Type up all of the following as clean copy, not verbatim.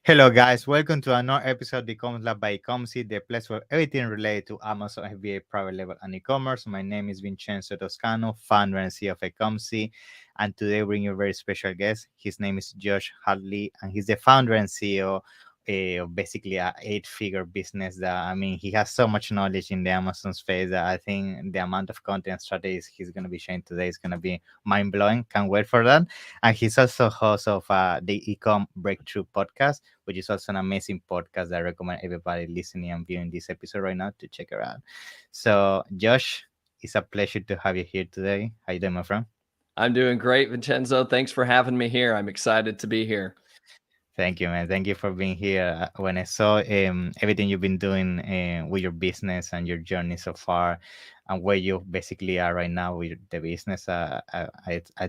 Hello, guys. Welcome to another episode of the Commerce Lab by Ecomcy, the place for everything related to Amazon FBA private label and e-commerce. My name is Vincenzo Toscano, founder and CEO of Ecomcy, and today we bring you a very special guest. His name is Josh Hadley, and he's the founder and CEO of basically a eight-figure business. That he has so much knowledge in the Amazon space that I think the amount of content strategies he's going to be sharing today is going to be mind blowing. Can't wait for that. And he's also host of the Ecom Breakthrough podcast, which is also an amazing podcast that I recommend everybody listening and viewing this episode right now to check it out. So, Josh, it's a pleasure to have you here today. How you doing, my friend? I'm doing great, Vincenzo. Thanks for having me here. I'm excited to be here. Thank you, man. Thank you for being here. When I saw everything you've been doing with your business and your journey so far, and where you basically are right now with the business, I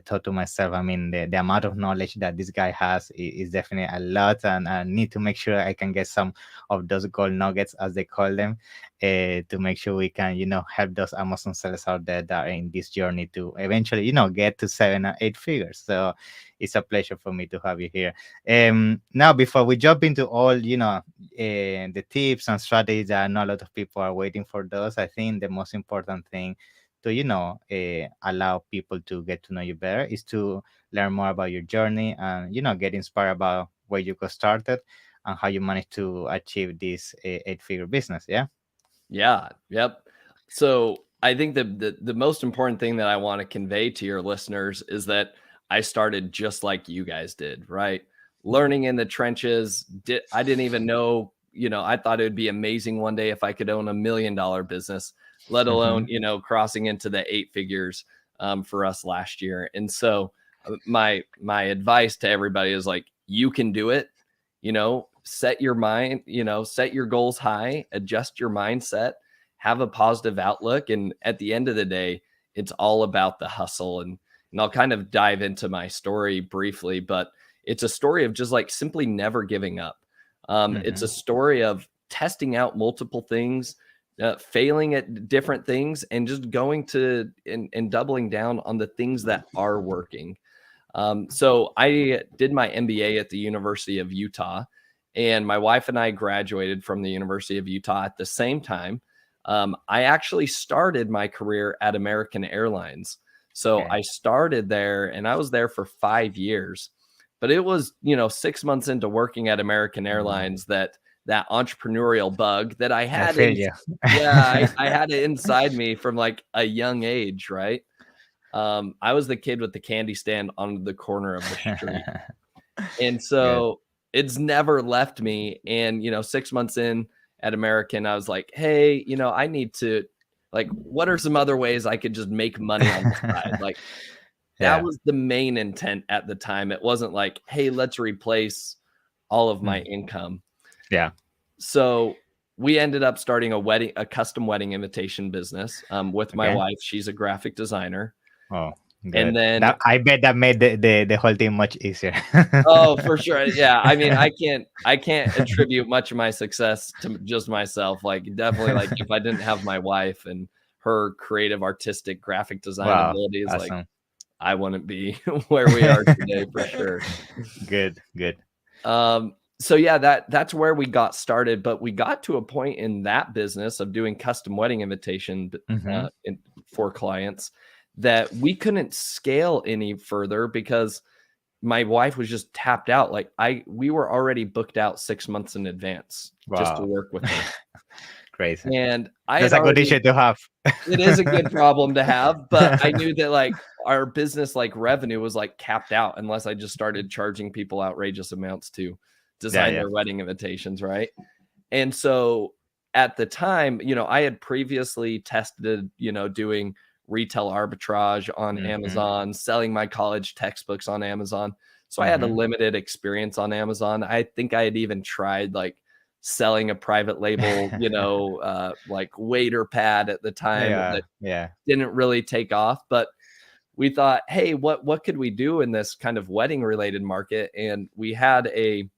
thought to myself, the amount of knowledge that this guy has is definitely a lot, and I need to make sure I can get some of those gold nuggets, as they call them, to make sure we can, help those Amazon sellers out there that are in this journey to eventually, get to 7 or 8 figures. So it's a pleasure for me to have you here. Now, before we jump into all, the tips and strategies that I know a lot of people are waiting for those, I think the most important thing to, allow people to get to know you better is to learn more about your journey and, get inspired about where you got started and how you managed to achieve this eight-figure business. Yeah. Yeah. Yep. So I think the most important thing that I want to convey to your listeners is that I started just like you guys did, right? Learning in the trenches. I didn't even know, I thought it would be amazing one day if I could own $1 million business, let alone, crossing into the 8 figures for us last year. And so my advice to everybody is like, you can do it, set your mind, set your goals high, adjust your mindset, have a positive outlook. And at the end of the day, it's all about the hustle. And I'll kind of dive into my story briefly, but it's a story of just like simply never giving up. It's a story of testing out multiple things, failing at different things, and just going to and doubling down on the things that are working. So I did my MBA at the University of Utah, and my wife and I graduated from the University of Utah at the same time. I actually started my career at American Airlines. So I started there and I was there for 5 years, but it was, 6 months into working at American Airlines that entrepreneurial bug that I had. I had it inside me from like a young age, right? I was the kid with the candy stand on the corner of the street. And so it's never left me. And, 6 months in at American, I was like, hey, I need to, like, what are some other ways I could just make money on the side? Like, that was the main intent at the time. It wasn't like, hey, let's replace all of my income. Yeah. So we ended up starting a custom wedding invitation business with my wife. She's a graphic designer. Oh, good. And then I bet that made the whole thing much easier. Oh, for sure. Yeah. I mean, I can't attribute much of my success to just myself. Like, definitely, like, if I didn't have my wife and her creative, artistic, graphic design abilities, awesome. like, I wouldn't be where we are today for sure. Good. So yeah, that's where we got started, but we got to a point in that business of doing custom wedding invitation for clients that we couldn't scale any further because my wife was just tapped out. Like we were already booked out 6 months in advance just to work with her. Crazy. And that's a good issue to have. It is a good problem to have, but I knew that like our business, like revenue was like capped out unless I just started charging people outrageous amounts to design their wedding invitations. Right. And so at the time, I had previously tested, doing retail arbitrage on Amazon, selling my college textbooks on Amazon. So I had a limited experience on Amazon. I think I had even tried like selling a private label, like waiter pad at the time that didn't really take off. But we thought, hey, what could we do in this kind of wedding related market? And we had a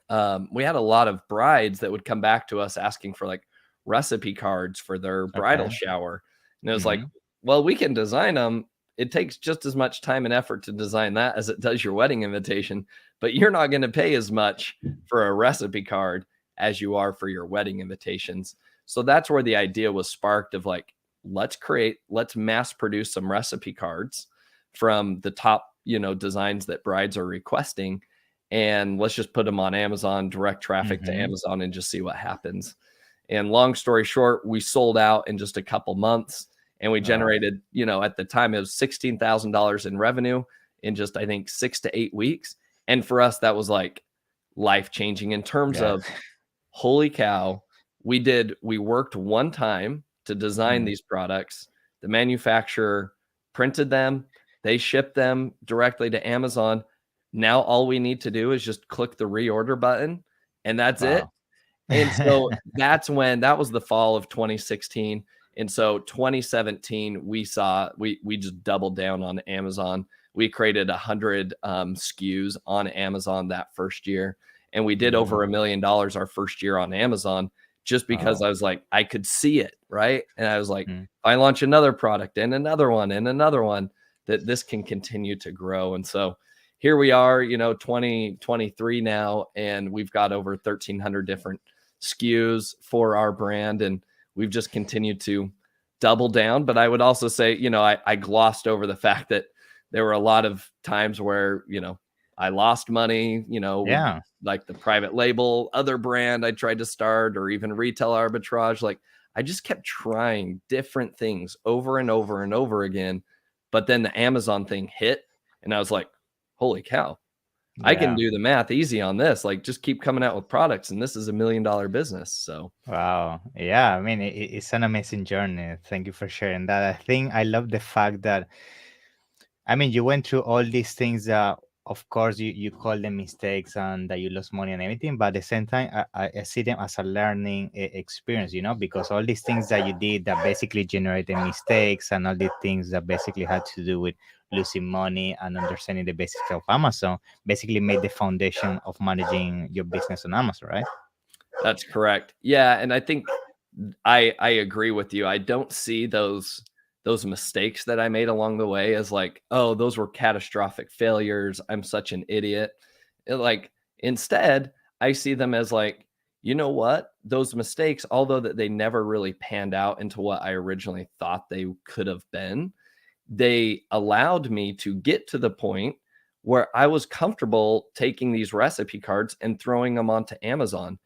lot of brides that would come back to us asking for like recipe cards for their bridal shower. And it was like, well, we can design them. It takes just as much time and effort to design that as it does your wedding invitation. but you're not going to pay as much for a recipe card as you are for your wedding invitations. So that's where the idea was sparked of like, let's mass produce some recipe cards from the top, designs that brides are requesting. And let's just put them on Amazon, direct traffic to Mm-hmm. Amazon, and just see what happens. And long story short, we sold out in just a couple months, and we Wow. generated, at the time it was $16,000 in revenue in just, I think, 6 to 8 weeks. And for us, that was like life changing in terms Yeah. of, holy cow, we worked one time to design Mm. these products. The manufacturer printed them, they shipped them directly to Amazon. Now all we need to do is just click the reorder button, and that's it. Wow. And so that was the fall of 2016. And so 2017, we just doubled down on Amazon. We created 100 SKUs on Amazon that first year. And we did over Mm. $1 million our first year on Amazon, just because Oh. I was like, I could see it, right? And I was like, Mm. if I launch another product and another one and another one, that this can continue to grow. And so here we are, 2023 now, and we've got over 1,300 different SKUs for our brand, and we've just continued to double down. But I would also say, I glossed over the fact that there were a lot of times where, I lost money, with Yeah. like the private label, other brand I tried to start, or even retail arbitrage. Like, I just kept trying different things over and over and over again. But then the Amazon thing hit, and I was like, holy cow, I can Yeah. do the math easy on this. Like, just keep coming out with products, and this is $1 million business. So Wow. Yeah. I mean, it's an amazing journey. Thank you for sharing that. I think I love the fact that, I mean, you went through all these things that, of course, you call them mistakes and that you lost money and everything, but at the same time, I see them as a learning experience, because all these things that you did that basically generated mistakes and all these things that basically had to do with losing money and understanding the basics of Amazon basically made the foundation of managing your business on Amazon, right? that's correct. Yeah, and I think I agree with you. I don't see those mistakes that I made along the way as like, oh, those were catastrophic failures. I'm such an idiot. Like, instead, I see them as like, you know what? Those mistakes, although that they never really panned out into what I originally thought they could have been, they allowed me to get to the point where I was comfortable taking these recipe cards and throwing them onto Amazon.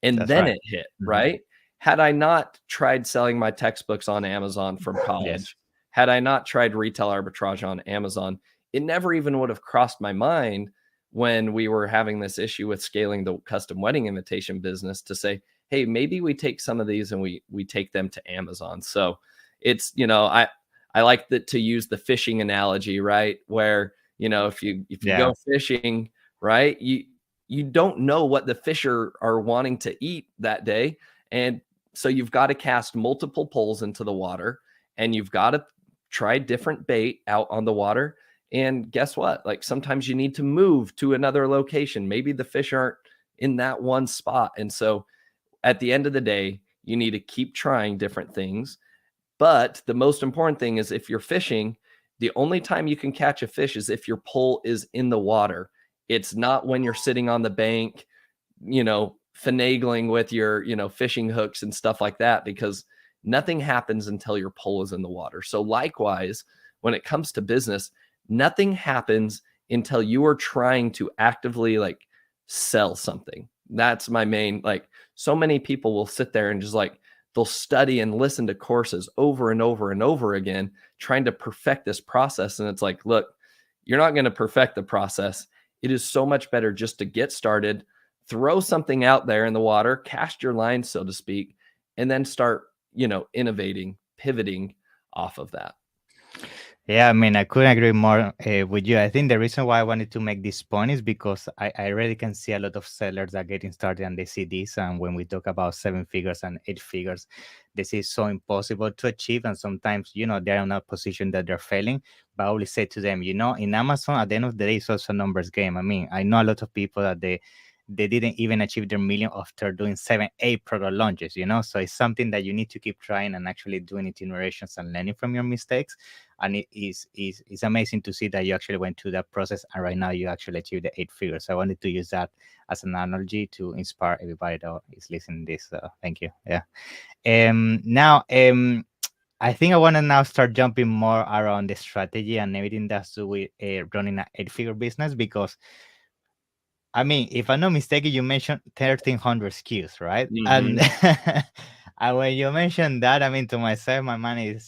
And That's then right. it hit, Hmm. right? Had I not tried selling my textbooks on Amazon from Yes. college, had I not tried retail arbitrage on Amazon, it never even would have crossed my mind when we were having this issue with scaling the custom wedding invitation business to say, hey, maybe we take some of these and we take them to Amazon. So it's, I like that to use the fishing analogy, right? Where, if you Yeah. go fishing, right, you don't know what the fish are wanting to eat that day. And so you've got to cast multiple poles into the water, and you've got to try different bait out on the water. And guess what? Like, sometimes you need to move to another location. Maybe the fish aren't in that one spot. And so at the end of the day, you need to keep trying different things. But the most important thing is, if you're fishing, the only time you can catch a fish is if your pole is in the water. It's not when you're sitting on the bank, finagling with your, fishing hooks and stuff like that, because nothing happens until your pole is in the water. So likewise, when it comes to business, nothing happens until you are trying to actively like sell something. That's my main, like, so many people will sit there and just like, they'll study and listen to courses over and over and over again, trying to perfect this process. And it's like, look, you're not going to perfect the process. It is so much better just to get started, throw something out there in the water, cast your line, so to speak, and then start, innovating, pivoting off of that. Yeah, I mean, I couldn't agree more with you. I think the reason why I wanted to make this point is because I really can see a lot of sellers that are getting started and they see this. And when we talk about 7 figures and 8 figures, this is so impossible to achieve. And sometimes, they're in a position that they're failing. But I always say to them, in Amazon, at the end of the day, it's also a numbers game. I mean, I know a lot of people that they didn't even achieve their million after doing 7, 8 product launches, you know? So it's something that you need to keep trying and actually doing iterations and learning from your mistakes. And it's amazing to see that you actually went through that process and right now you actually achieved the 8 figures. So I wanted to use that as an analogy to inspire everybody that is listening to this. Thank you. Yeah. Now, I think I want to now start jumping more around the strategy and everything that's to do with running an 8 figure business because I mean, if I'm not mistaken, you mentioned 1,300 SKUs, right? And Mhm. and when you mentioned that, I mean, to myself, my mind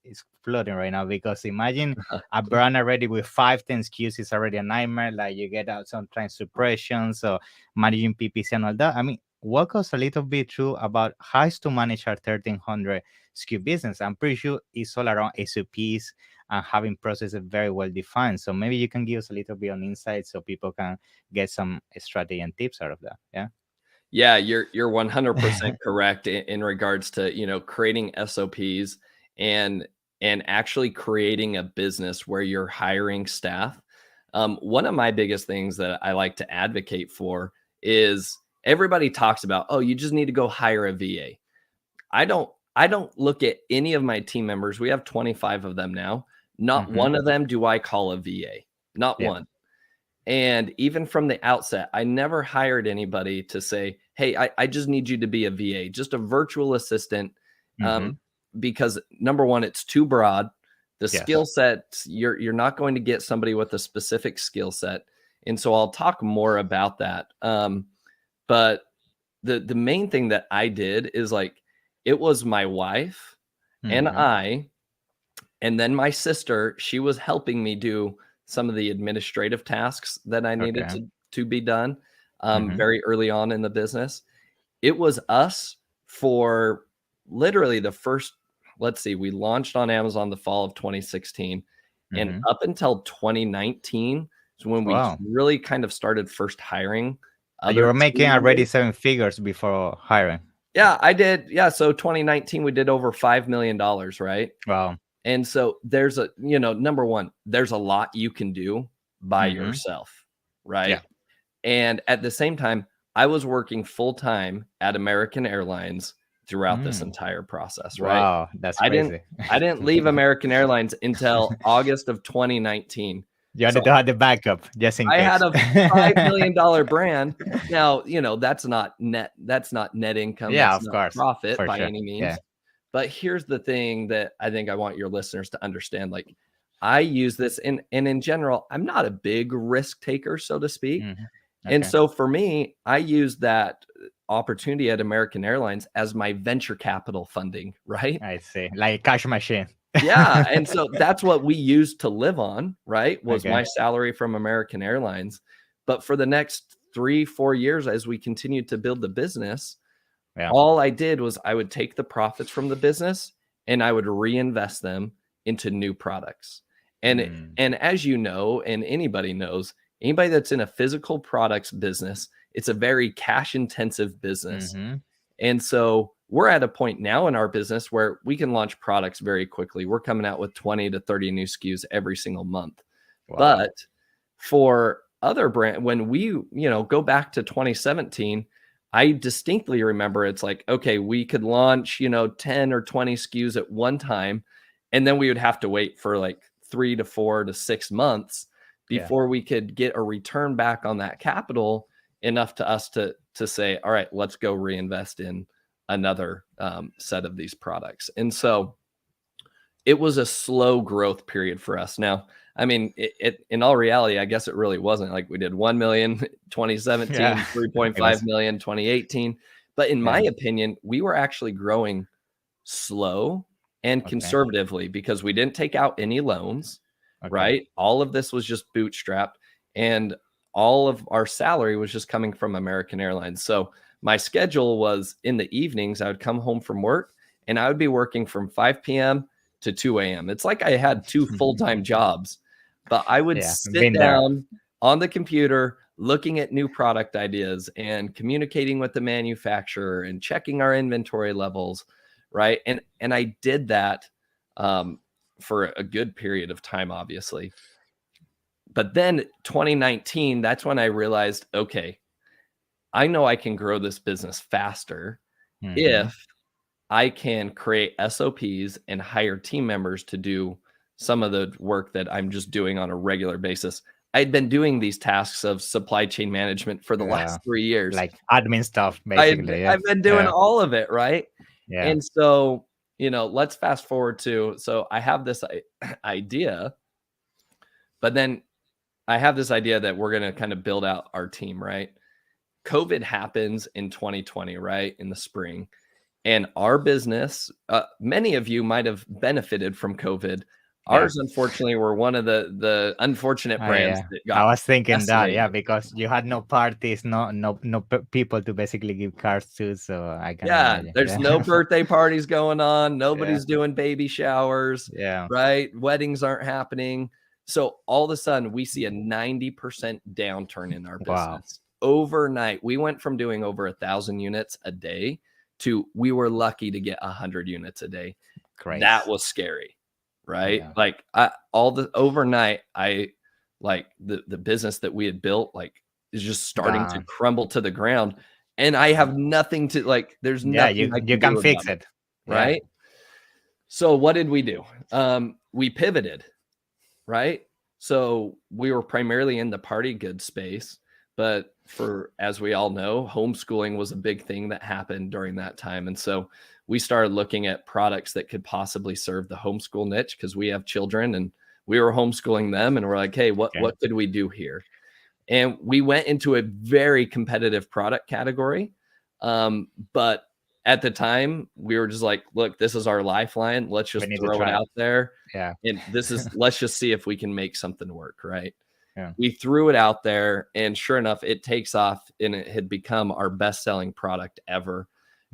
is floating right now because imagine a brand already with 5, 10 SKUs is already a nightmare. Like you get out sometimes suppression, so managing PPC and all that. I mean, walk us a little bit through about how to manage our 1,300 SKU business. I'm pretty sure it's all around SOPs and having processes very well defined. So maybe you can give us a little bit on insight so people can get some strategy and tips out of that. Yeah. Yeah, you're 100% correct in regards to, creating SOPs and actually creating a business where you're hiring staff. One of my biggest things that I like to advocate for is everybody talks about, oh, you just need to go hire a VA. I don't look at any of my team members. We have 25 of them now. Not Mm-hmm. one of them do I call a VA. Not Yeah. one. And even from the outset, I never hired anybody to say, hey, I just need you to be a VA, just a virtual assistant. Mm-hmm. Um, because number one, it's too broad. The skill Yes. set, you're not going to get somebody with a specific skill set. And so I'll talk more about that. But the main thing that I did is like it was my wife and Mm-hmm. I, and then my sister, she was helping me do some of the administrative tasks that I needed Okay. to be done Mm-hmm. very early on in the business. It was us for literally the first, let's see, we launched on Amazon the fall of 2016. And Mm-hmm. up until 2019 is when we Wow. really kind of started first hiring So you other were team making already members. 7 figures before hiring. Yeah, I did. Yeah. So 2019, we did over $5 million, right? Wow. And so there's number one, there's a lot you can do by Mm-hmm. yourself, Yeah. right? And at the same time, I was working full time at American Airlines throughout this Mm. entire process, right? Wow. That's I didn't crazy. I didn't leave American Airlines until August of 2019. You So wanted to have the backup just in I had case. a $5 million brand. Now, that's not net income, Yeah, that's of not course. profit For by sure. any Yeah. means. But here's the thing that I think I want your listeners to understand. Like I use this and in general, I'm not a big risk taker, so to speak. Mm-hmm. And Okay. so for me, I use that opportunity at American Airlines as my venture capital funding, right? I see. Like cash machine. Yeah, and so that's what we used to live on, right? Was Okay. my salary from American Airlines. But for the next 3, 4 years as we continued to build the business, Yeah. all I did was I would take the profits from the business and I would reinvest them into new products. And Mm. and as you know, and anybody knows, anybody that's in a physical products business, it's a very cash intensive business. Mm-hmm. And so we're at a point now in our business where we can launch products very quickly. We're coming out with 20 to 30 new SKUs every single month. Wow. But for other brand, when we, go back to 2017, I distinctly remember it's like, okay, we could launch, 10 or 20 SKUs at one time. And then we would have to wait for like 3 to 4 to 6 months Yeah. before we could get a return back on that capital enough to us to say, all right, let's go reinvest in another set of these products. And so it was a slow growth period for us. Now, I mean, it in all reality, I guess it really wasn't like we did 1 million 2017, Yeah. It 3.5 was. million 2018. But in my Yeah. opinion, we were actually growing slow and Okay. conservatively because we didn't take out any loans, Okay. right? All of this was just bootstrapped and all of our salary was just coming from American Airlines. So my schedule was in the evenings, I would come home from work and I would be working from 5 p.m. to 2 a.m. It's like I had two full-time jobs, but I would Yeah. sit Been there. down on the computer looking at new product ideas and communicating with the manufacturer and checking our inventory levels, right? And I did that for a good period of time, obviously. But then 2019, that's when I realized, okay, I know I can grow this business faster Mm-hmm. if I can create SOPs and hire team members to do some of the work that I'm just doing on a regular basis. I'd been doing these tasks of supply chain management for the Yeah. last 3 years. Like admin stuff, basically. Yeah. I've been doing Yeah. all of it, right? Yeah. And so, let's fast forward to, so I have this idea, but then I have this idea that we're going to kind of build out our team, right? COVID happens in 2020, right? In the spring. And our business, many of you might have benefited from COVID. Yeah. Ours, unfortunately, were one of the unfortunate Oh, brands yeah. that I got was thinking that, yeah, decimated. because you had no parties, no people to basically give cards to, so I can Yeah, imagine. there's no Yeah. birthday parties going on. Yeah. Nobody's doing baby showers, Yeah. right? Weddings aren't happening. So all of a sudden, we see a 90% downturn in our Wow. business. Overnight, we went from doing over 1,000 units a day to we were lucky to get 100 units a day. That Crazy. was scary, right? Yeah. Like all the overnight, I like the business that we had built, like is just starting to Gone. crumble to the ground. And I have nothing to like, there's Yeah, nothing you I you can can do about fix it, it. Yeah. right? So what did we do? We pivoted, right? So we were primarily in the party goods space, but as we all know, homeschooling was a big thing that happened during that time. And so we started looking at products that could possibly serve the homeschool niche because we have children and we were homeschooling them. And we're like, hey, Okay. what could we do here? And we went into a very competitive product category. But at the time, we were just like, look, this is our lifeline. Let's We just need to throw it try it. out there. Yeah. And let's just see if we can make something work, right? Yeah. We threw it out there, and sure enough, it takes off, and it had become our best-selling product ever.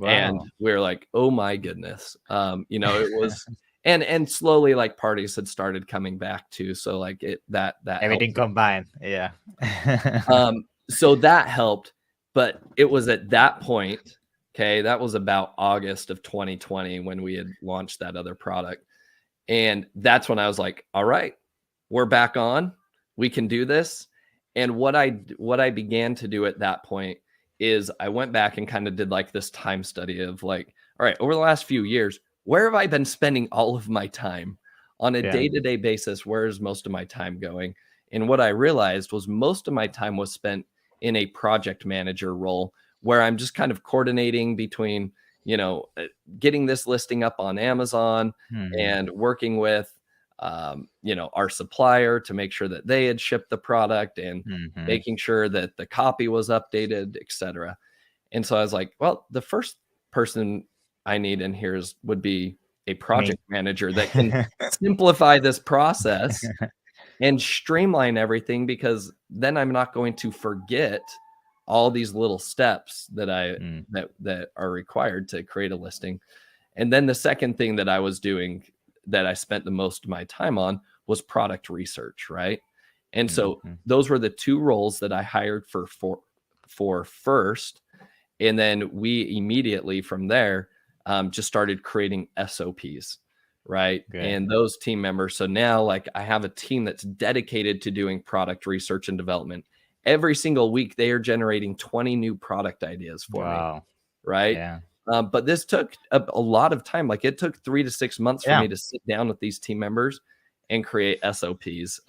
And Wow. we were like, oh my goodness. It was and slowly like parties had started coming back too. So like that helped. Everything combined. Yeah. So that helped, but it was at that point, okay, that was about August of 2020 when we had launched that other product. And that's when I was like, all right, we're back on. We can do this. And what I began to do at that point is I went back and kind of did like this time study of like, all right, over the last few years, where have I been spending all of my time on a Yeah. day-to-day basis? Where is most of my time going? And what I realized was most of my time was spent in a project manager role where I'm just kind of coordinating between, getting this listing up on Amazon Mhm. and working with, our supplier to make sure that they had shipped the product and Mhm. making sure that the copy was updated, etc. And so I was like, well, the first person I need in here would be a Me. project manager that can simplify this process and streamline everything, because then I'm not going to forget all these little steps that Mm. that are required to create a listing. And then the second thing that I was doing that I spent the most of my time on was product research, right? And so Mhm. those were the two roles that I hired for first. And then we immediately from there just started creating SOPs, right? Good. And those team members. So now, like, I have a team that's dedicated to doing product research and development. Every single week, they are generating 20 new product ideas for me, Wow. right? Yeah. But this took a lot of time. Like, it took 3 to 6 months for Yeah. me to sit down with these team members and create SOPs.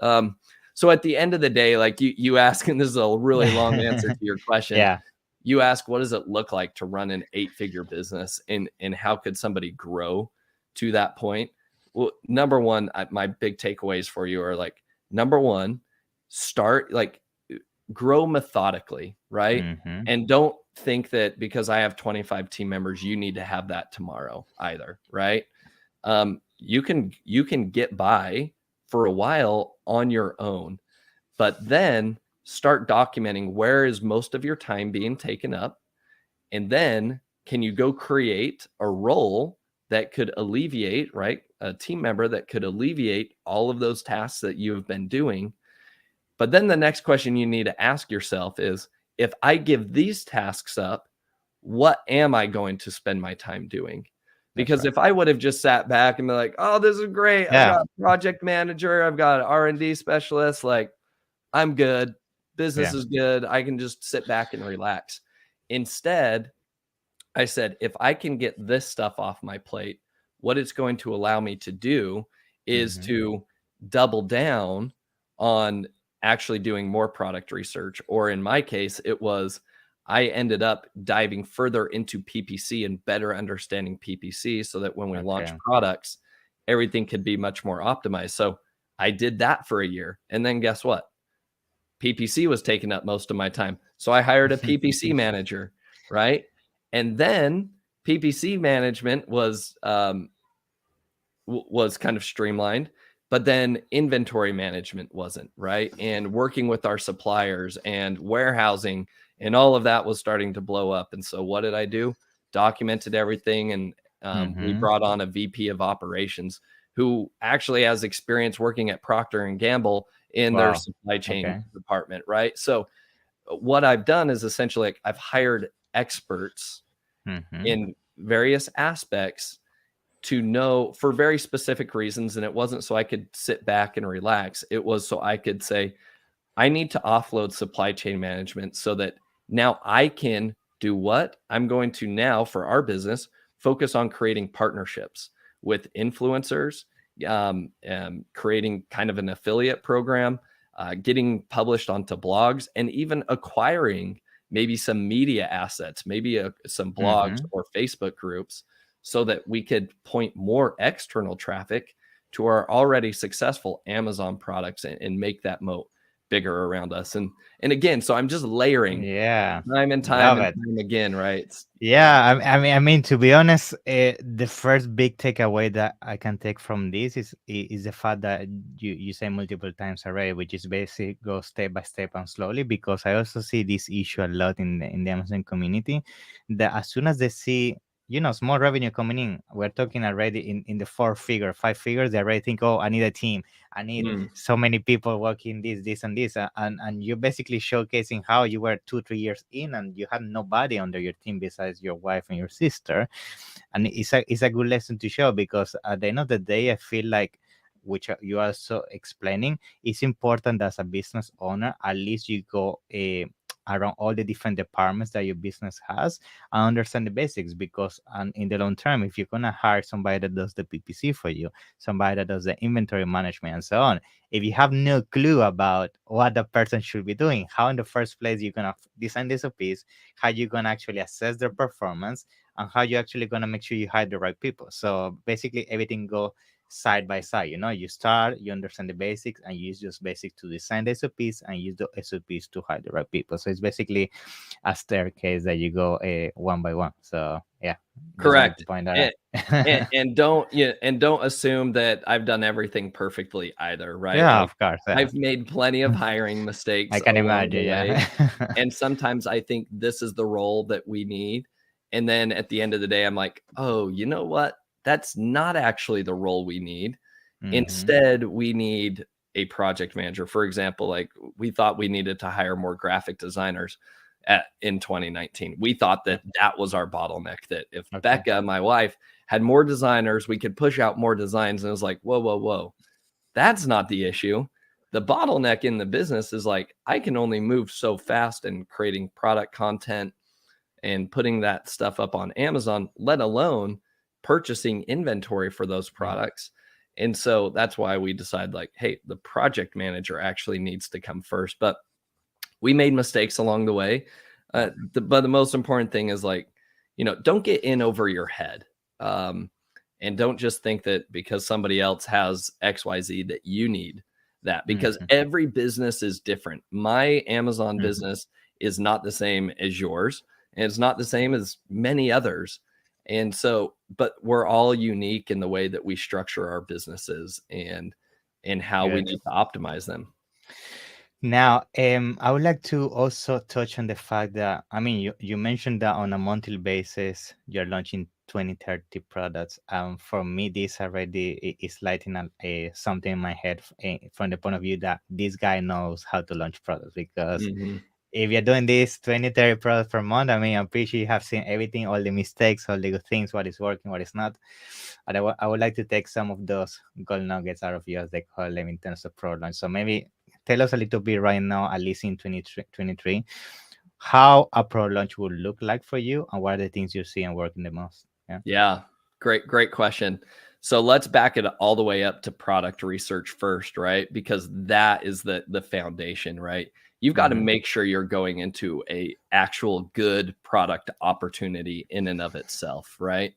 So at the end of the day, like you ask, and this is a really long answer to your question. Yeah. You ask, what does it look like to run an 8-figure business, and how could somebody grow to that point? Well, number one, my big takeaways for you are like, number one, start like grow methodically, right? Mhm. And don't think that because I have 25 team members, you need to have that tomorrow either, right? You can get by for a while on your own, but then start documenting where is most of your time being taken up. And then can you go create a role that could alleviate, right? A team member that could alleviate all of those tasks that you have been doing. But then the next question you need to ask yourself is, if I give these tasks up, what am I going to spend my time doing? That's Because right. if I would have just sat back and be like, oh, this is great. I've Yeah. got a project manager, I've got an R&D specialist, like I'm good. Business Yeah. is good. I can just sit back and relax. Instead, I said, if I can get this stuff off my plate, what it's going to allow me to do is Mm-hmm. to double down on actually doing more product research. Or in my case, it was I ended up diving further into PPC and better understanding PPC so that when we launch Okay. products, everything could be much more optimized. So I did that for a year. And then guess what? PPC was taking up most of my time. So I hired a PPC manager, right? And then PPC management was kind of streamlined, but then inventory management wasn't, right? And working with our suppliers and warehousing and all of that was starting to blow up. And so what did I do? Documented everything, and we Mm-hmm. brought on a VP of operations who actually has experience working at Procter and Gamble in their Wow. supply chain Okay. department, right? So what I've done is essentially like I've hired experts Mm-hmm. in various aspects to know for very specific reasons. And it wasn't so I could sit back and relax. It was so I could say, I need to offload supply chain management so that now I can do what? I'm going to now, for our business, focus on creating partnerships with influencers, creating kind of an affiliate program, getting published onto blogs, and even acquiring maybe some media assets, maybe some blogs Mm-hmm. or Facebook groups, so that we could point more external traffic to our already successful Amazon products and make that moat bigger around us. And again, so I'm just layering Yeah. time Love and it. time again, right? Yeah. Yeah, I mean, to be honest, the first big takeaway that I can take from this is the fact that you say multiple times already, which is basically go step by step and slowly. Because I also see this issue a lot in the Amazon community, that as soon as they see small revenue coming in, we're talking already in the four figure, five figures, they already think, oh, I need a team, I need Mm, so many people working this and this, and you're basically showcasing how you were 2 3 years in and you had nobody under your team besides your wife and your sister. And it's a good lesson to show, because at the end of the day, I feel like, which you are also explaining, it's important as a business owner, at least you go around all the different departments that your business has and understand the basics. Because in the long term, if you're going to hire somebody that does the PPC for you, somebody that does the inventory management and so on, if you have no clue about what the person should be doing, how in the first place you're going to design this piece, how you're going to actually assess their performance, and how you're actually going to make sure you hire the right people. So basically everything go side by side. You start, you understand the basics, and you use those basics to design the SOPs, and use the SOPs to hire the right people. So it's basically a staircase that you go one by one. So yeah, just wanted to correct. point that And, out. and don't assume that I've done everything perfectly either, right? Yeah, Like of course. Yeah. I've made plenty of hiring I mistakes can along the imagine. way. Yeah. And sometimes I think this is the role that we need. And then at the end of the day, I'm like, oh, you know what? That's not actually the role we need. Hmm. Instead, we need a project manager. For example, like we thought we needed to hire more graphic designers in 2019. We thought that that was our bottleneck, that if Okay. Becca, my wife, had more designers, we could push out more designs. And it was like, whoa, whoa, whoa. That's not the issue. The bottleneck in the business is like, I can only move so fast in creating product content and putting that stuff up on Amazon, let alone purchasing inventory for those Mm. products. And so that's why we decided, like, hey, the project manager actually needs to come first. But we made mistakes along the way. But the most important thing is, like, don't get in over your head. And don't just think that because somebody else has XYZ that you need that, because Mhm. every business is different. My Amazon Mhm. business is not the same as yours, and it's not the same as many others. And so, but we're all unique in the way that we structure our businesses and how we Good. need to optimize them. Now, I would like to also touch on the fact that, I mean, you mentioned that on a monthly basis, you're launching 20, 30 products. For me, this already is lighting something in my head from the point of view that this guy knows how to launch products. Because Mhm. if you're doing this 20, 30 products per month, I mean, I'm pretty sure you have seen everything, all the mistakes, all the good things, what is working, what is not. And I would like to take some of those gold nuggets out of you, as they call them, in terms of product launch. So maybe tell us a little bit right now, at least in 2023, how a product launch would look like for you, and what are the things you see and working the most? Yeah. Yeah, great question. So let's back it all the way up to product research first, right? Because that is the foundation, right? You've got to Mm-hmm. make sure you're going into a actual good product opportunity in and of itself, right?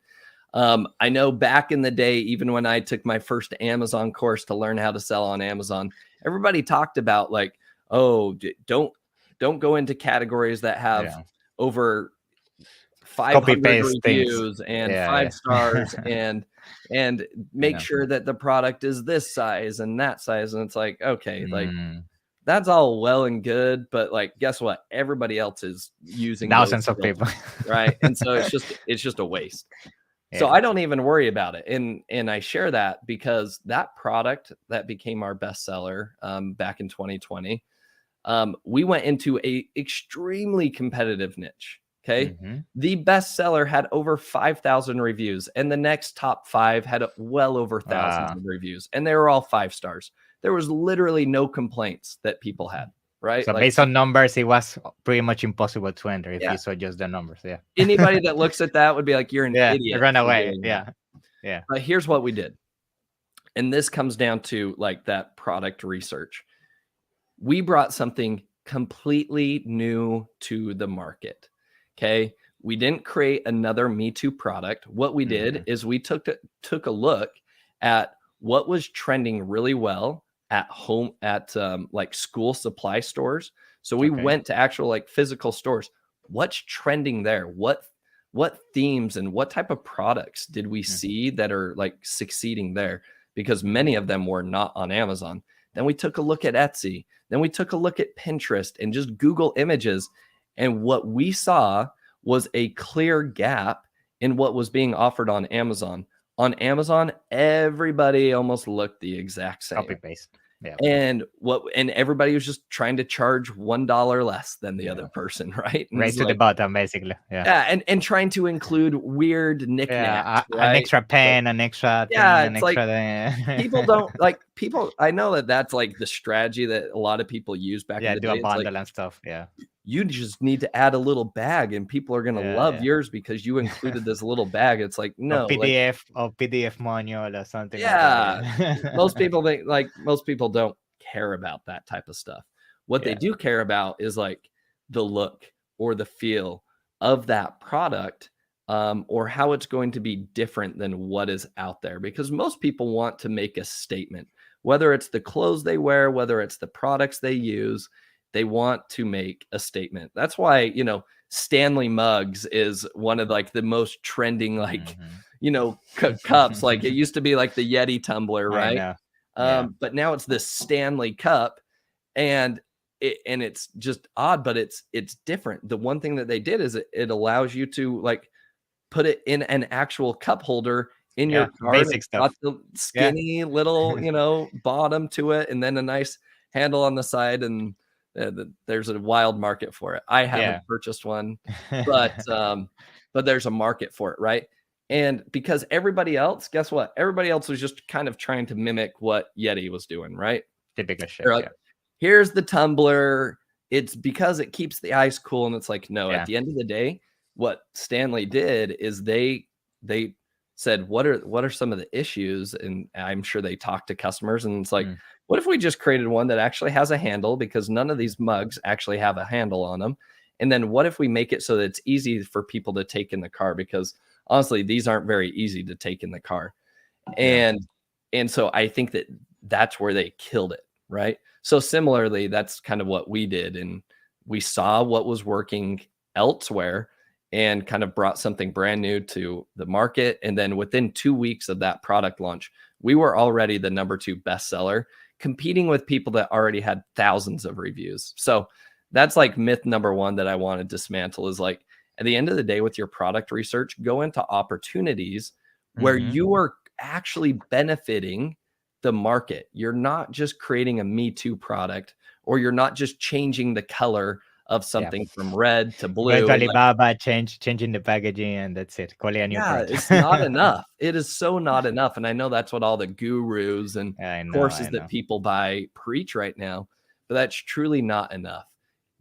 I know back in the day, even when I took my first Amazon course to learn how to sell on Amazon, everybody talked about like, oh, don't go into categories that have Yeah. over Copy 500 paste things. reviews and Yeah. 5 stars and You make know. sure that the product is this size and that size. And it's like, okay, like Mm. that's all well and good, but like guess what? Everybody else is using those Thousands of still, people. right? And so it's just a waste. So Yeah. I don't even worry about it. And I share that because that product that became our bestseller back in 2020, we went into a extremely competitive niche. Okay. Mm-hmm. The bestseller had over 5,000 reviews, and the next top 5 had well over thousands Wow. of reviews, and they were all 5 stars. There was literally no complaints that people had, right? So Like, based on numbers, it was pretty much impossible to enter if yeah, you saw just the numbers. Yeah. anybody that looks at that would be like, you're an Yeah. idiot Run for away. doing that. Yeah. Yeah. But here's what we did. And this comes down to like that product research. We brought something completely new to the market. Okay. We didn't create another Me Too product. What we did Mm-hmm. is we took a look at what was trending really well at home at like school supply stores. So we Okay. went to actual like physical stores. What's trending there? What themes and what type of products did we Mm-hmm. see that are like succeeding there? Because Mm-hmm. many of them were not on Amazon. Then we took a look at Etsy. Then we took a look at Pinterest and just Google images. And what we saw was a clear gap in what was being offered on Amazon. On Amazon, everybody almost looked the exact Copy same. paste. Yeah. And everybody was just trying to charge $1 less than the other Yeah. person, right? And Race it's to the like, bottom, basically. Yeah. yeah, and trying to include weird Yeah. knickknacks, An right? extra Like, pen, an extra yeah, thing, an it's like extra thing. people don't like people. I know that that's like the strategy that a lot of people use back in Yeah. the Do a day. It's like bundle and stuff. Yeah. you just need to add a little bag and people are going to Yeah. love Yeah. yours because you included this little bag. It's like, Or no, like, PDF or PDF manual or something like that. yeah, most Yeah. people think like most people don't care about that type of stuff. What they Yeah. do care about is like the look or the feel of that product, or how it's going to be different than what is out there. Because most people want to make a statement, whether it's the clothes they wear, whether it's the products they use, they want to make a statement. That's why, Stanley mugs is one of like the most trending, like, Mhm. cups. Like it used to be like the Yeti tumbler, I right? know. Yeah. But now it's this Stanley cup, and it's just odd, but it's different. The one thing that they did is it allows you to like put it in an actual cup holder in your Yeah. car. And Basic it's got stuff. the Yeah. skinny little, bottom to it, and then a nice handle on the side. And there's a wild market for it. I haven't Yeah. purchased one, but there's a market for it, right? And because everybody else, guess what? Everybody else was just kind of trying to mimic what Yeti was doing, right? Typical shit. They're like, Yeah. here's the tumbler. It's because it keeps the ice cool. And it's like, no, at Yeah. the end of the day, what Stanley did is they said, what are some of the issues? And I'm sure they talked to customers, and it's like, Mm. what if we just created one that actually has a handle? Because none of these mugs actually have a handle on them. And then what if we make it so that it's easy for people to take in the car? Because honestly, these aren't very easy to take in the car. Yeah. And so I think that that's where they killed it, right? So similarly, that's kind of what we did, and we saw what was working elsewhere and kind of brought something brand new to the market. And then within 2 weeks of that product launch, we were already the number 2 bestseller, competing with people that already had thousands of reviews. So that's like myth number 1 that I want to dismantle, is like, at the end of the day, with your product research, go into opportunities where Mhm. you are actually benefiting the market. You're not just creating a Me Too product, or you're not just changing the color of Yeah. something from red to Go to blue. Like, Alibaba, changing the packaging, and that's it. Call it a new yeah, brand. it's not enough. It is so not enough. And I know that's what all the gurus and I know. courses I that know. people buy preach right now, but that's truly not enough.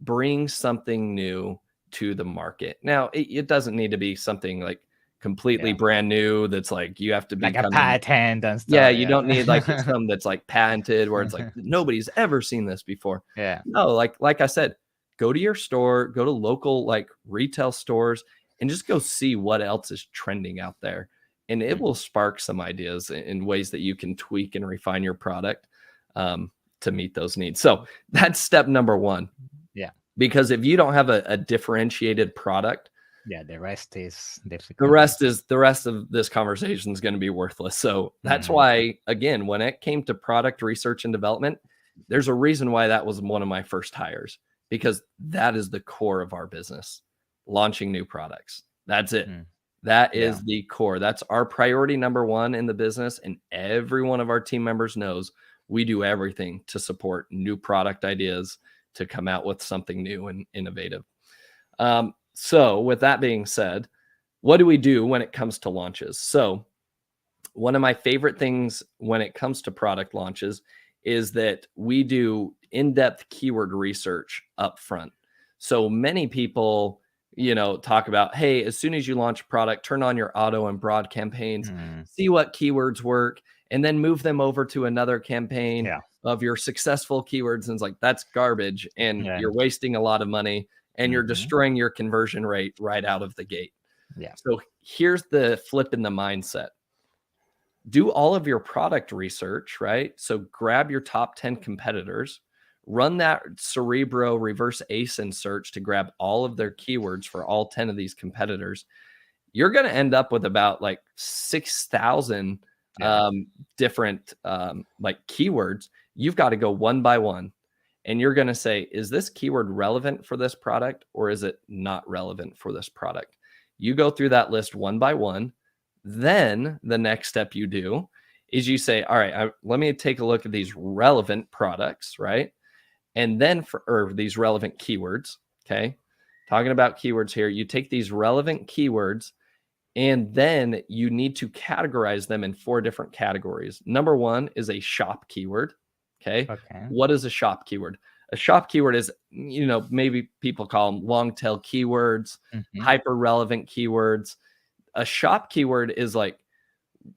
bring something new to the market. Now, it doesn't need to be something like completely brand new that's like you have to be like a coming. patent and Yeah, stuff. you don't need like Yeah. some that's like patented where it's like nobody's ever seen this before. Yeah. No, like I said, go to your store, go to local like retail stores and just go see what else is trending out there. And it Mm. will spark some ideas in ways that you can tweak and refine your product to meet those needs. So that's step number one. Yeah. Because if you don't have a differentiated product, Yeah. The rest is the difficult. rest of this conversation is going to be worthless. So that's Mm. why, again, when it came to product research and development, there's a reason why that was one of my first hires, because that is the core of our business, launching new products. That's it. Mm. That Yeah. is the core. That's our priority number one in the business. And every one of our team members knows we do everything to support new product ideas to come out with something new and innovative. So with that being said, what do we do when it comes to launches? So one of my favorite things when it comes to product launches is that we do in-depth keyword research up front. So many people, talk about, hey, as soon as you launch a product, turn on your auto and broad campaigns, Mm. see what keywords work, and then move them over to another campaign Yeah. of your successful keywords. And it's like, that's garbage. And Yeah. you're wasting a lot of money and you're Mhm. destroying your conversion rate right out of the gate. Yeah. So here's the flip in the mindset. Do all of your product research, right? So grab your top 10 competitors, run that Cerebro reverse ASIN search to grab all of their keywords for all 10 of these competitors. You're going to end up with about like 6,000 Yeah. different like keywords. You've got to go one by one. And you're going to say, is this keyword relevant for this product or is it not relevant for this product? You go through that list one by one. Then the next step you do is you say, all right, let me take a look at these relevant products, right? And then or these relevant keywords, okay? Talking about keywords here, you take these relevant keywords and then you need to categorize them in 4 different categories. Number 1 is a shop keyword, okay? Okay. What is a shop keyword? A shop keyword is, maybe people call them long tail keywords, Mhm. hyper relevant keywords. A shop keyword is like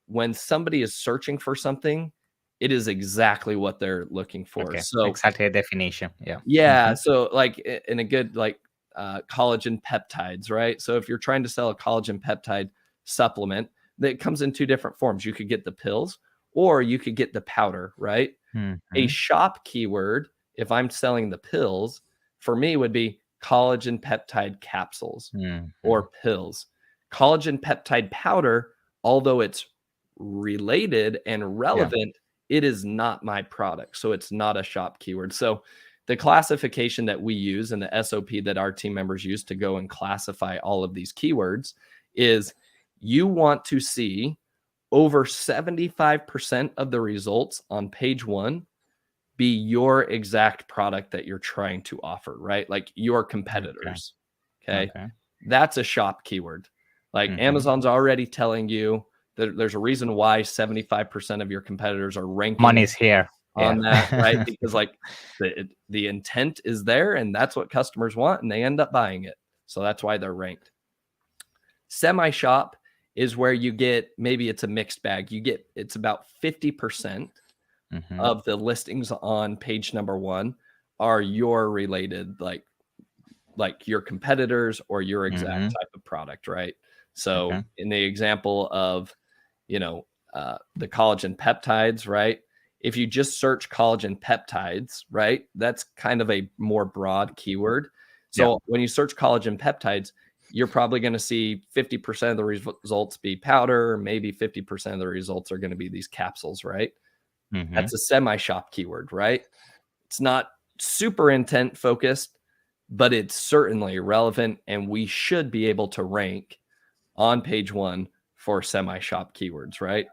when somebody is searching for something, it is exactly what they're looking for. Okay. So Exactly the definition. Yeah. yeah, Mhm. so like in a good like collagen peptides, right? So if you're trying to sell a collagen peptide supplement, that comes in 2 different forms. You could get the pills or you could get the powder, right? A Mhm. shop keyword, if I'm selling the pills, for me would be collagen peptide capsules Mhm. or pills. Collagen peptide powder, although it's related and Yeah. relevant, it is not my product. So it's not a shop keyword. So the classification that we use and the SOP that our team members use to go and classify all of these keywords is you want to see over 75% of the results on page 1 be your exact product that you're trying to offer, right? Like your Okay. competitors. Okay. Okay. That's a shop keyword. Like Mhm. Amazon's already telling you that there's a reason why 75% of your competitors are ranking Money's here. Yeah. on that, right? Because like the intent is there and that's what customers want and they end up buying it. So that's why they're ranked. Semi shop is where you get, maybe it's a mixed bag. It's about 50% Mhm. of the listings on page number 1 are your related, like your competitors or your exact Mhm. type of product, right? So Okay. in the example of, the collagen peptides, right? If you just search collagen peptides, right? That's kind of a more broad keyword. Yeah. So when you search collagen peptides, you're probably going to see 50% of the results be powder, maybe 50% of the results are going to be these capsules, right? Mhm. That's a semi shop keyword, right? It's not super intent focused, but it's certainly relevant. And we should be able to rank on page 1 for semi shop keywords, right?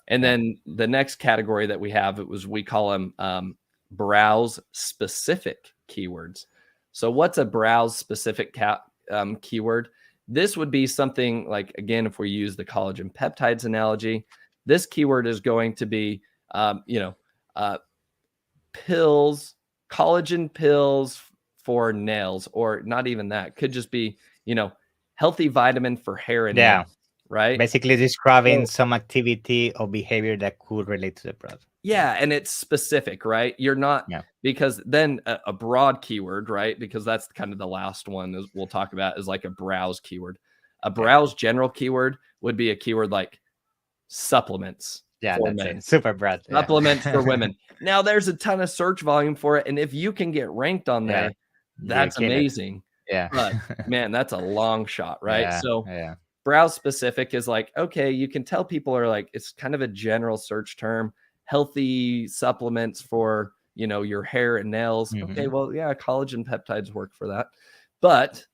And Yeah. then the next category that we have, we call them browse specific keywords. So what's a browse specific keyword? This would be something like, again, if we use the collagen peptides analogy, this keyword is going to be, um, you know, uh, pills, collagen pills for nails, or not even that. Could just be, healthy vitamin for hair and Yeah. nails, right? Basically describing So, some activity or behavior that could relate to the product. yeah, and it's specific, right? You're not, Yeah. because then a broad keyword, right? Because that's kind of the last one is we'll talk about, is like a browse keyword. A browse general keyword would be a keyword like supplements Yeah, for that's men, it. Super broad. Yeah. supplements for women. Now there's a ton of search volume for it, and if you can get ranked on Yeah. there, You that's kill it. amazing. Yeah. But man, that's a long shot, right? Yeah. So Yeah. browse specific is like, okay, you can tell people are like, it's kind of a general search term, healthy supplements for, your hair and nails. Okay, Mhm. well, yeah, collagen peptides work for that. But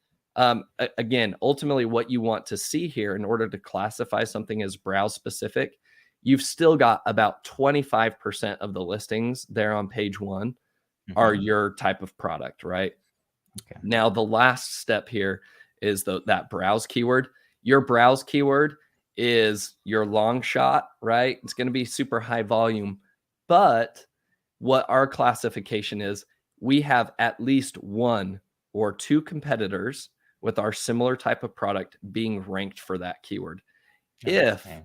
again, ultimately what you want to see here in order to classify something as browse specific, you've still got about 25% of the listings there on page 1 are Mhm. your type of product, right? Okay. Now, the last step here is that browse keyword. Your browse keyword is your long shot, right? It's going to be super high volume. But what our classification is, we have at least 1 or 2 competitors with our similar type of product being ranked for that keyword. If, Okay.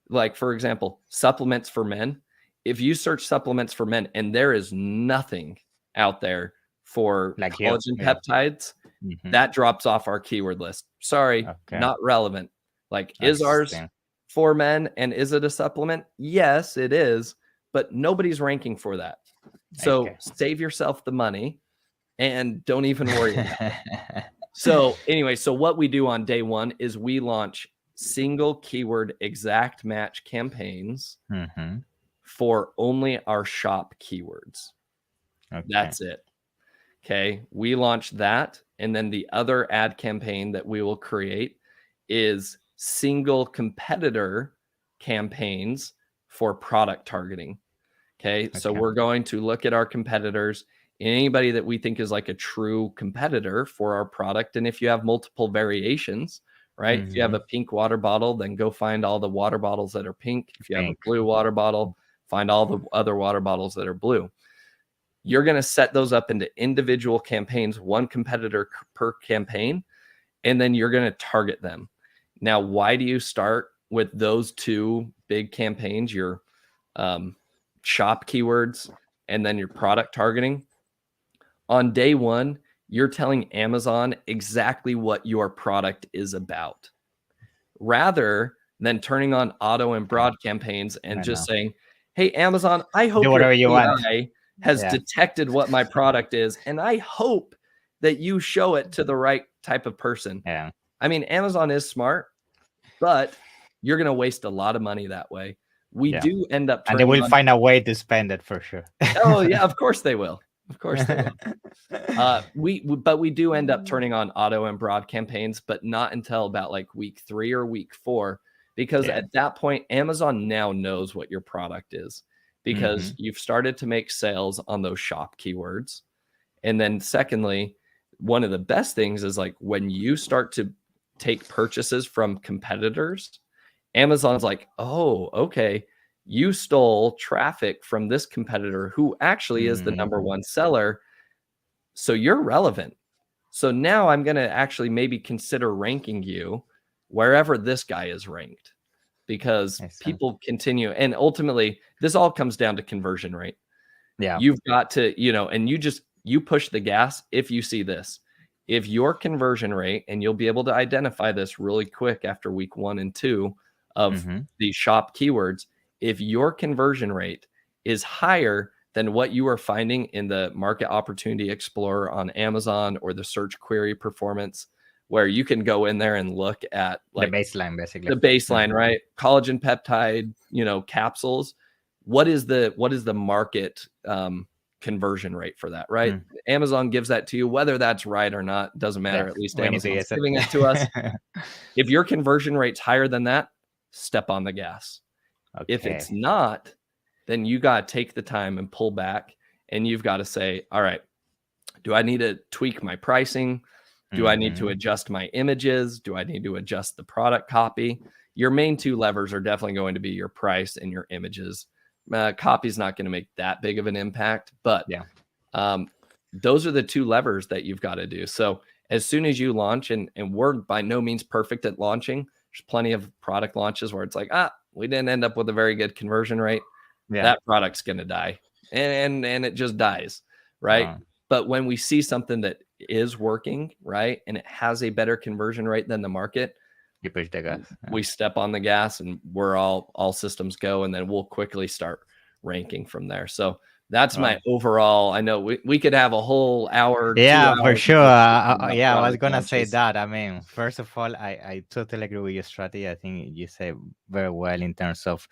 like, for example, supplements for men, if you search supplements for men and there is nothing out there for Like you. collagen Yeah. peptides, Mhm. that drops off our keyword list. Sorry, Okay. not relevant. Like, I is ours see. for men and is it a supplement? Yes, it is, but nobody's ranking for that. So Okay. save yourself the money and don't even worry about it. So anyway, so what we do on day 1 is we launch single keyword exact match campaigns Mhm. for only our shop keywords. Okay. That's it. Okay. We launch that. And then the other ad campaign that we will create is single competitor campaigns for product targeting. Okay. So Okay. we're going to look at our competitors, anybody that we think is like a true competitor for our product. And if you have multiple variations, right? If you have a Mhm. pink water bottle, then go find all the water bottles that are pink. If you have a Pink. blue water bottle, find all the other water bottles that are blue. You're going to set those up into individual campaigns, 1 competitor per campaign, and then you're going to target them. Now, why do you start with those 2 big campaigns, your shop keywords and then your product targeting? On day 1, you're telling Amazon exactly what your product is about, rather than turning on auto and Okay. broad campaigns and I just know. saying, hey, Amazon, I Do hope your whatever you want. AI has Yeah. detected what my product is, and I hope that you show it to the right type of person. Yeah. I mean, Amazon is smart, but you're going to waste a lot of money that way. We Yeah. do end up And they turning will on. find a way to spend it for sure. Oh, yeah, of course they will. Of course they will. But we do end up turning on auto and broad campaigns, but not until about like week 3 or week 4, because Yeah. at that point, Amazon now knows what your product is, because Mhm. you've started to make sales on those shop keywords. And then secondly, one of the best things is like when you start to take purchases from competitors, Amazon's like, oh, okay, you stole traffic from this competitor who actually is the number Mhm. 1 seller. So you're relevant. So now I'm going to actually maybe consider ranking you wherever this guy is ranked, because I see. people continue. And ultimately, this all comes down to conversion rate. Yeah. You've got to, and you push the gas if you see this. If your conversion rate, and you'll be able to identify this really quick after week 1 and 2 of Mhm. these shop keywords, if your conversion rate is higher than what you are finding in the Market Opportunity Explorer on Amazon or the search query performance, where you can go in there and look at The like baseline, basically. the baseline, Mhm. right? Collagen peptide, capsules. What is the market conversion rate for that, right? Mm. Amazon gives that to you. Whether that's right or not doesn't Yeah. matter. At least We need to Amazon's use it. giving it to us. If your conversion rate's higher than that, step on the gas. If it's Okay. not, then you got to take the time and pull back, and you've got to say, all right, do I need to tweak my pricing? Do I need to Mhm. adjust my images? Do I need to adjust the product copy? Your main 2 levers are definitely going to be your price and your images. Copy is not going to make that big of an impact, but Yeah. um, those are the two levers that you've got to do. So as soon as you launch, and we're by no means perfect at launching, there's plenty of product launches where it's like, we didn't end up with a very good conversion rate. Yeah. That product's going to die, and it just dies, right? But when we see something that is working, right, and it has a better conversion rate than the market, you push the gas. we step on the gas, and we're all systems go, and then we'll quickly start ranking from there. So that's my overall. I know we could have a whole hour. Yeah, 2 for hours sure. about Yeah, I was product gonna say launches. that. I mean, first of all, I totally agree with your strategy. I think you said very well in terms of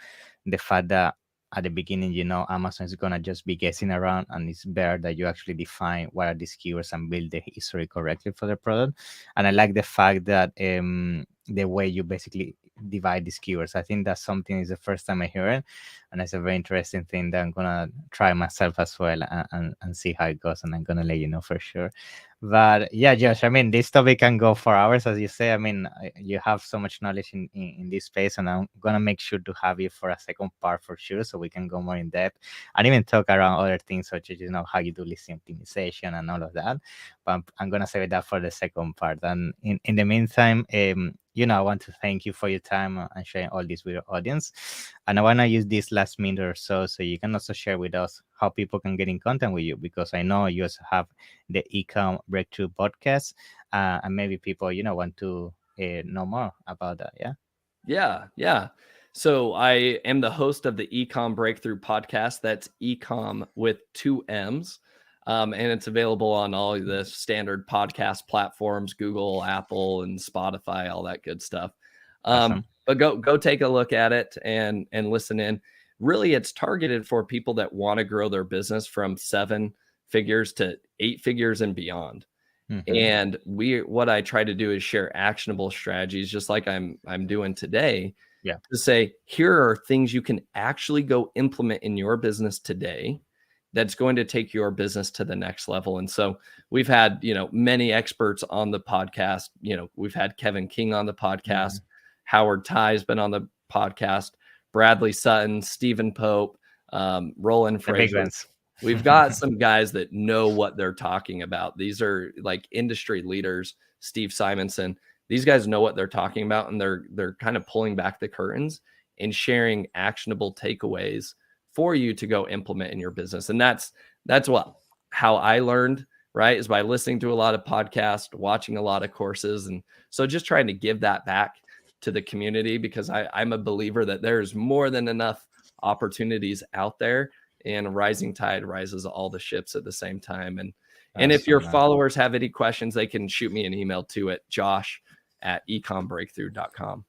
the fact that at the beginning, Amazon is gonna just be guessing around, and it's better that you actually define what are these keywords and build the history correctly for the product. And I like the fact that the way you basically divide these keywords. I think that's something is the first time I hear it, and it's a very interesting thing that I'm gonna try myself as well, and see how it goes, and I'm gonna let you know for sure. But yeah, Josh, I mean, this topic can go for hours, as you say. I mean, you have so much knowledge in this space, and I'm gonna make sure to have you for a second part for sure, so we can go more in depth and even talk around other things such as how you do listing optimization and all of that. But I'm gonna save that for the second part. And in the meantime, I want to thank you for your time and sharing all this with your audience. And I want to use this last minute or so you can also share with us how people can get in contact with you, because I know you also have the Ecom Breakthrough podcast, and maybe people, want to know more about that. Yeah. So I am the host of the Ecom Breakthrough podcast. That's Ecom with 2 M's. And it's available on all the standard podcast platforms, Google, Apple, and Spotify, all that good stuff. Awesome. But go take a look at it and listen in. Really, it's targeted for people that want to grow their business from 7 figures to 8 figures and beyond. And what I try to do is share actionable strategies, just like I'm doing today. Yeah. To say, here are things you can actually go implement in your business today that's going to take your business to the next level. And so we've had, many experts on the podcast. We've had Kevin King on the podcast. Howard Ty's been on the podcast. Bradley Sutton, Stephen Pope, Roland The big Fraser. ones. We've got some guys that know what they're talking about. These are like industry leaders. Steve Simonson. These guys know what they're talking about, and they're kind of pulling back the curtains and sharing actionable takeaways for you to go implement in your business. And that's how I learned, right? Is by listening to a lot of podcasts, watching a lot of courses. And so just trying to give that back to the community, because I'm a believer that there's more than enough opportunities out there, and a rising tide rises all the ships at the same time. And if your followers have any questions, they can shoot me an email too at josh@ecombreakthrough.com.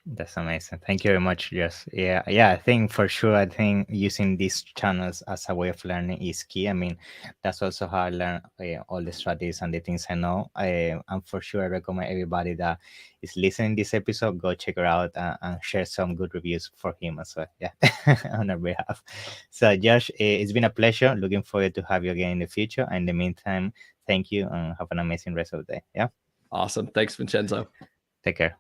That's amazing. Thank you very much. Yes. Yeah. I think for sure, I think using these channels as a way of learning is key. I mean, that's also how I learn all the strategies and the things I know. And for sure, I recommend everybody that is listening this episode, go check her out, and share some good reviews for him as well. Yeah, on our behalf. So, Josh, it's been a pleasure. Looking forward to have you again in the future. And in the meantime, thank you, and have an amazing rest of the day. Yeah. Awesome. Thanks, Vincenzo. Take care.